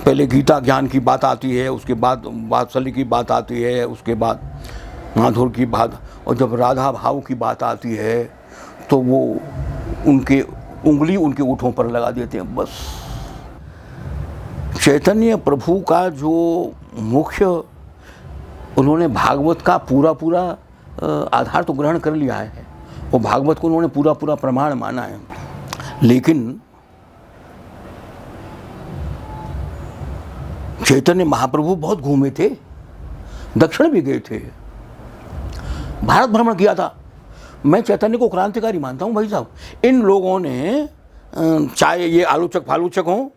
पहले गीता ज्ञान की बात आती है, उसके बाद वात्सल्य की बात आती है, उसके बाद माधुर की बात, और जब राधा भाव की बात आती है तो वो उनके उंगली उनके ओठों पर लगा देते हैं। बस चैतन्य प्रभु का जो मुख्य, उन्होंने भागवत का पूरा पूरा आधार तो ग्रहण कर लिया है, वो भागवत को उन्होंने पूरा पूरा प्रमाण माना है, लेकिन चैतन्य महाप्रभु बहुत घूमे थे, दक्षिण भी गए थे, भारत भ्रमण किया था। मैं चैतन्य को क्रांतिकारी मानता हूँ भाई साहब। इन लोगों ने चाहे ये आलोचक फालोचक हों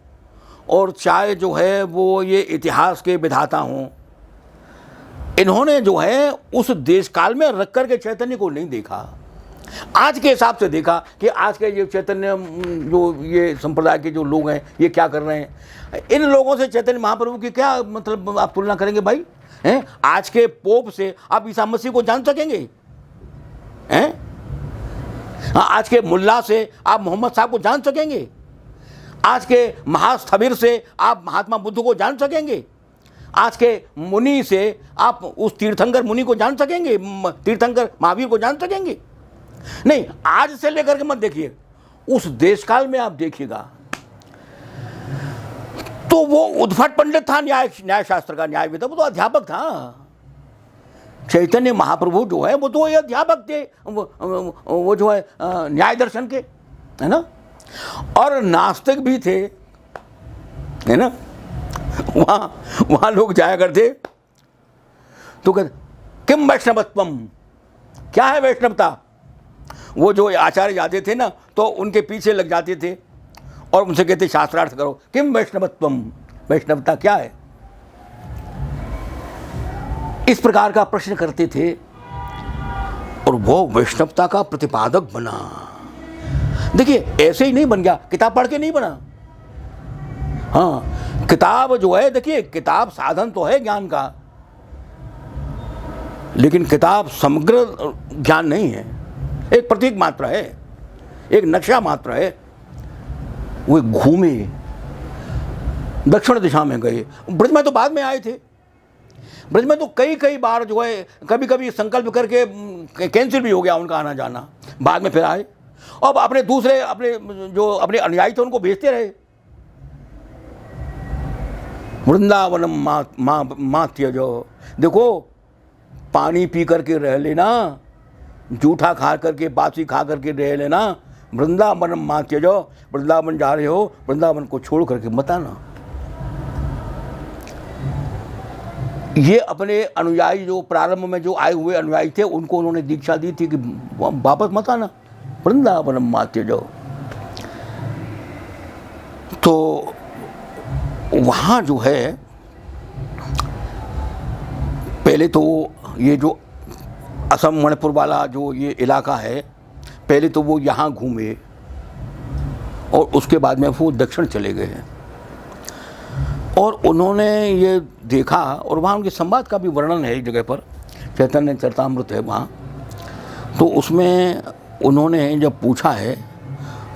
और चाहे जो है वो ये इतिहास के विधाता हों, इन्होंने जो है उस देश काल में रख कर के चैतन्य को नहीं देखा। आज के हिसाब से देखा कि आज के ये चैतन्य जो ये संप्रदाय के जो लोग हैं ये क्या कर रहे हैं। इन लोगों से चैतन्य महाप्रभु की क्या मतलब आप तुलना करेंगे भाई? हैं? आज के पोप से आप ईसा मसीह को जान सकेंगे? हैं? आज के मुल्ला से आप मोहम्मद साहब को जान सकेंगे? आज के महास्थविर से आप महात्मा बुद्ध को जान सकेंगे? आज के मुनि से आप उस तीर्थंकर मुनि को जान सकेंगे? तीर्थंकर महावीर को जान सकेंगे? नहीं। आज से लेकर के मत देखिए, उस देश काल में आप देखिएगा तो वो उद्भट पंडित था, न्याय शास्त्र का न्यायविद, वो तो अध्यापक था। चैतन्य महाप्रभु जो है वो तो ये अध्यापक थे, वो जो है न्याय दर्शन के, है ना, और नास्तिक भी थे, है ना। वहाँ लोग जाया करते तो कहते किम वैष्णवत्वम, क्या है वैष्णवता। वो जो आचार्य जाते थे ना तो उनके पीछे लग जाते थे और उनसे कहते शास्त्रार्थ करो, किम वैष्णवत्वम, वैष्णवता क्या है, इस प्रकार का प्रश्न करते थे। और वो वैष्णवता का प्रतिपादक बना। देखिए ऐसे ही नहीं बन गया, किताब पढ़ के नहीं बना। हाँ, किताब जो है, देखिए किताब साधन तो है ज्ञान का, लेकिन किताब समग्र ज्ञान नहीं है, एक प्रतीक मात्र है, एक नक्शा मात्र है। वो घूमे, दक्षिण दिशा में गए। ब्रज में तो बाद में आए थे, ब्रज में तो कई बार जो है कभी कभी संकल्प करके कैंसिल भी हो गया उनका आना जाना, बाद में फिर आए। अब अपने दूसरे अपने अनुयायी थे उनको भेजते रहे। वृंदावनम मां त्यजो, देखो पानी पी करके रह लेना, जूठा खा करके बासी खा करके रह लेना, वृंदावनम मां त्यजो, वृंदावन जा रहे हो वृंदावन को छोड़ करके मत आना। ये अपने अनुयायी जो प्रारंभ में जो आए हुए अनुयायी थे उनको उन्होंने दीक्षा दी थी कि वापस मत आना, वृंदावनम मां त्यजो। तो वहाँ जो है पहले तो ये जो असम मणिपुर वाला जो ये इलाका है, पहले तो वो यहाँ घूमे और उसके बाद में वो दक्षिण चले गए हैं और उन्होंने ये देखा। और वहाँ उनके संवाद का भी वर्णन है एक जगह पर, चैतन्य चरितामृत है वहाँ, तो उसमें उन्होंने जब पूछा है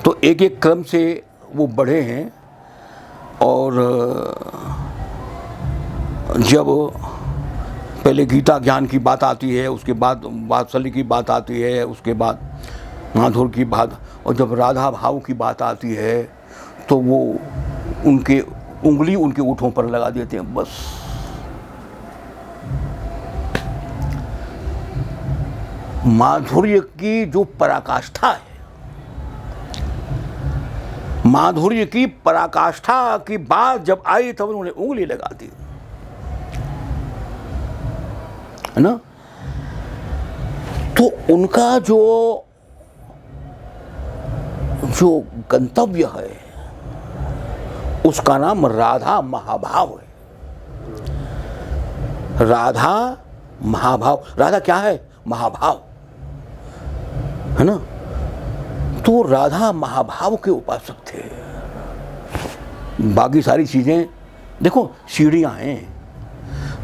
तो एक एक क्रम से वो बढ़े हैं। और जब पहले गीता ज्ञान की बात आती है, उसके बाद वात्सल्य की बात आती है, उसके बाद माधुर की बात, और जब राधा भाव की बात आती है तो वो उनके उंगली उनके ओठों पर लगा देते हैं। बस माधुर्य की जो पराकाष्ठा है, माधुर्य की पराकाष्ठा की बात जब आई तब उन्होंने उंगली लगा दी, है ना। तो उनका जो गंतव्य है उसका नाम राधा महाभाव है। राधा महाभाव, राधा क्या है? महाभाव, है ना। तो राधा महाभाव के उपासक थे। बाकी सारी चीजें देखो सीढ़ियां हैं,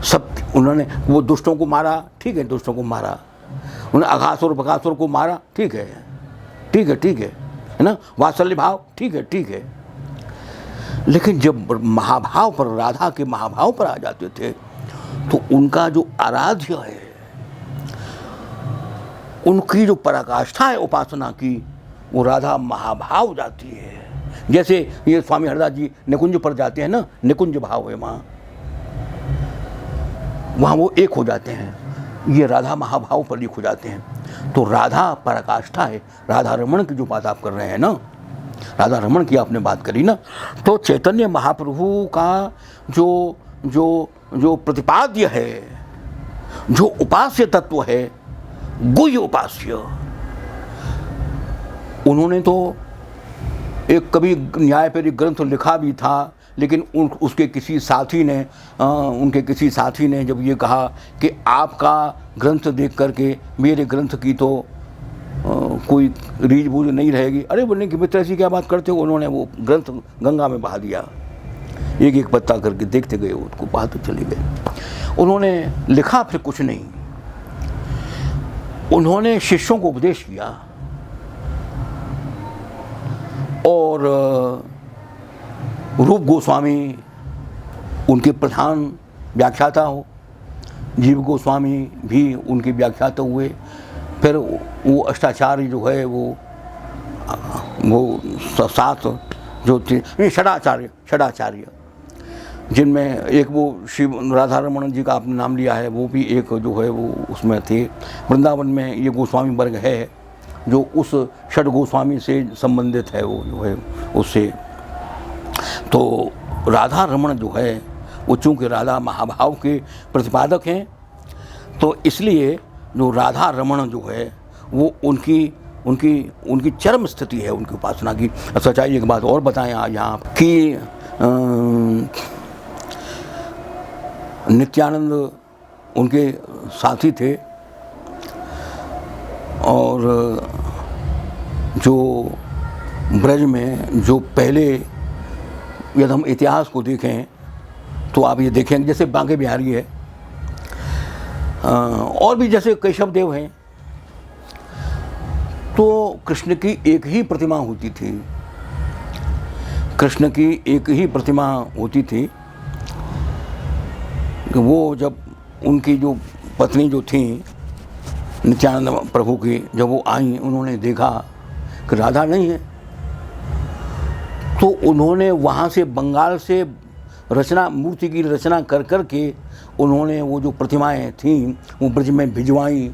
सब उन्होंने वो दुष्टों को मारा, ठीक है, दुष्टों को मारा, उन्होंने अघासुर बकासुर को मारा, ठीक है, ठीक है, ठीक है ना, वात्सल्य भाव, ठीक है, ठीक है। लेकिन जब महाभाव पर, राधा के महाभाव पर आ जाते थे तो उनका जो आराध्य है, उनकी जो पराकाष्ठा है उपासना की, वो राधा महाभाव जाती है। जैसे ये स्वामी हरदास जी निकुंज पर जाते हैं ना, निकुंज भाव है वहाँ वो एक हो जाते हैं, ये राधा महाभाव पर एक हो जाते हैं। तो राधा पराकाष्ठा है। राधा रमण की जो बात आप कर रहे हैं ना, राधा रमण की आपने बात करी ना, तो चैतन्य महाप्रभु का जो जो जो प्रतिपाद्य है, जो उपास्य तत्व है, गुह्य उपास्य, उन्होंने तो एक कभी न्याय पर एक ग्रंथ लिखा भी था, लेकिन उसके किसी साथी ने उनके किसी साथी ने जब ये कहा कि आपका ग्रंथ देख करके मेरे ग्रंथ की तो कोई रीझ बूझ नहीं रहेगी, अरे बोलने की मित्र ऐसी क्या बात करते हो, उन्होंने वो ग्रंथ गंगा में बहा दिया, एक एक पत्ता करके देखते गए, उसको बहाते चले गए। उन्होंने लिखा फिर कुछ नहीं, उन्होंने शिष्यों को उपदेश किया और रूप गोस्वामी उनके प्रधान व्याख्याता हो, जीव गोस्वामी भी उनके व्याख्याता हुए, फिर वो अष्टाचार्य जो है वो सात जो थे षडाचार्य, जिनमें एक वो शिव राधा रमण जी का आपने नाम लिया है, वो भी एक जो है वो उसमें थे। वृंदावन में ये गोस्वामी वर्ग है जो उस षड गोस्वामी से संबंधित है, वो जो है उससे। तो राधा रमण जो है वो चूँकि राधा महाभाव के प्रतिपादक हैं, तो इसलिए जो राधा रमण जो है वो उनकी चरम स्थिति है उनकी उपासना की। सच्चाई एक बात और बताएं आज यहाँ कि नित्यानंद उनके साथी थे, और जो ब्रज में जो पहले, यदि हम इतिहास को देखें तो आप ये देखेंगे जैसे बांके बिहारी है, और भी जैसे केशव देव हैं, तो कृष्ण की एक ही प्रतिमा होती थी, कृष्ण की एक ही प्रतिमा होती थी। वो जब उनकी जो पत्नी जो थी नित्यानंद प्रभु की, जब वो आई, उन्होंने देखा कि राधा नहीं है, तो उन्होंने वहाँ से बंगाल से रचना, मूर्ति की रचना कर कर के उन्होंने वो जो प्रतिमाएं थीं वो ब्रज में भिजवाई।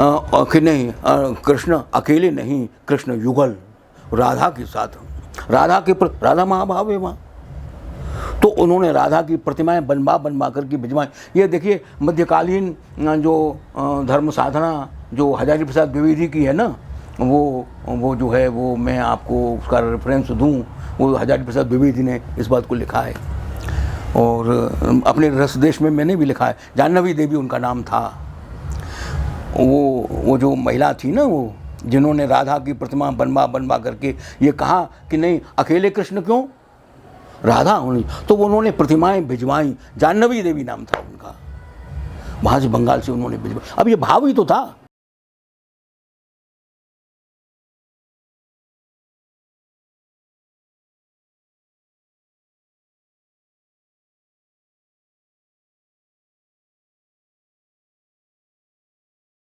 कि नहीं, कृष्ण अकेले नहीं, कृष्ण युगल राधा के साथ, राधा महाभाव है वहाँ, तो उन्होंने राधा की प्रतिमाएं बनवा करके भिजवाई। ये देखिए मध्यकालीन जो धर्म साधना जो हजारी प्रसाद द्विवेदी की है ना, वो जो है वो मैं आपको उसका रेफरेंस दूं, वो हजारी प्रसाद द्विवेदी ने इस बात को लिखा है, और अपने रस देश में मैंने भी लिखा है। जाह्नवी देवी उनका नाम था। वो जो महिला थी ना, वो जिन्होंने राधा की प्रतिमा बनवा करके ये कहा कि नहीं अकेले कृष्ण क्यों, राधा होनी, तो उन्होंने प्रतिमाएं भिजवाई। जाह्नवी देवी नाम था उनका, वहाँ से बंगाल से उन्होंने भिजवाई। अब ये भाव ही तो था।